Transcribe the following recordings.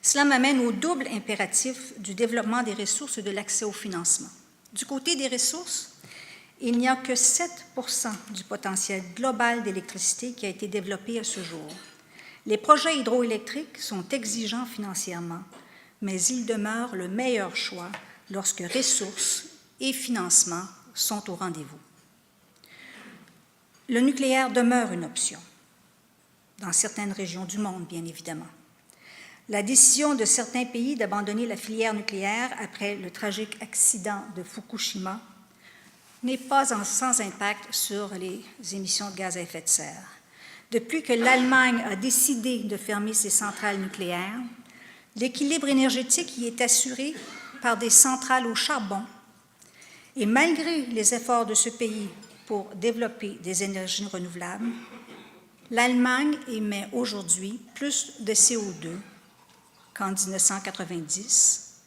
Cela m'amène au double impératif du développement des ressources et de l'accès au financement. Du côté des ressources, il n'y a que 7% du potentiel global d'électricité qui a été développé à ce jour. Les projets hydroélectriques sont exigeants financièrement, mais ils demeurent le meilleur choix lorsque ressources et financement sont au rendez-vous. Le nucléaire demeure une option, dans certaines régions du monde, bien évidemment. La décision de certains pays d'abandonner la filière nucléaire après le tragique accident de Fukushima n'est pas sans impact sur les émissions de gaz à effet de serre. Depuis que l'Allemagne a décidé de fermer ses centrales nucléaires, l'équilibre énergétique y est assuré par des centrales au charbon. Et malgré les efforts de ce pays pour développer des énergies renouvelables, l'Allemagne émet aujourd'hui plus de CO2 qu'en 1990,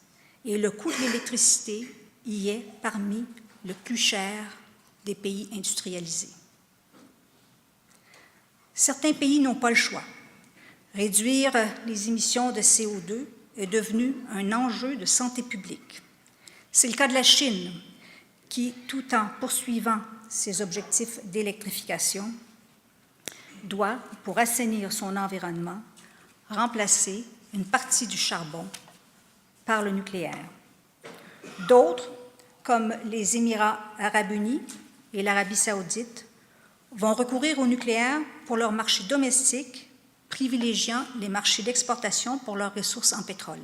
et le coût de l'électricité y est parmi le plus cher des pays industrialisés. Certains pays n'ont pas le choix. Réduire les émissions de CO2 est devenu un enjeu de santé publique. C'est le cas de la Chine, qui, tout en poursuivant ses objectifs d'électrification, doit, pour assainir son environnement, remplacer une partie du charbon par le nucléaire. D'autres, comme les Émirats arabes unis et l'Arabie saoudite, vont recourir au nucléaire pour leurs marchés domestiques, privilégiant les marchés d'exportation pour leurs ressources en pétrole.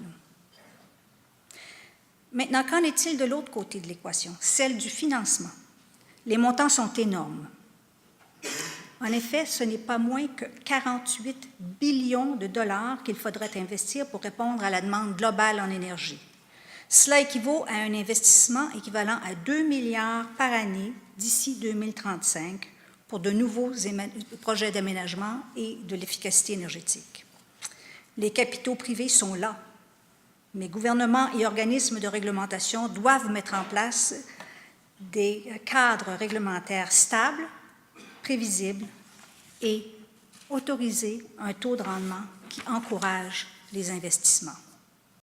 Maintenant, qu'en est-il de l'autre côté de l'équation, celle du financement? Les montants sont énormes. En effet, ce n'est pas moins que 48 billions de dollars qu'il faudrait investir pour répondre à la demande globale en énergie. Cela équivaut à un investissement équivalent à 2 milliards par année d'ici 2035 pour de nouveaux projets d'aménagement et de l'efficacité énergétique. Les capitaux privés sont là, mais gouvernements et organismes de réglementation doivent mettre en place des cadres réglementaires stables, prévisibles et autoriser un taux de rendement qui encourage les investissements.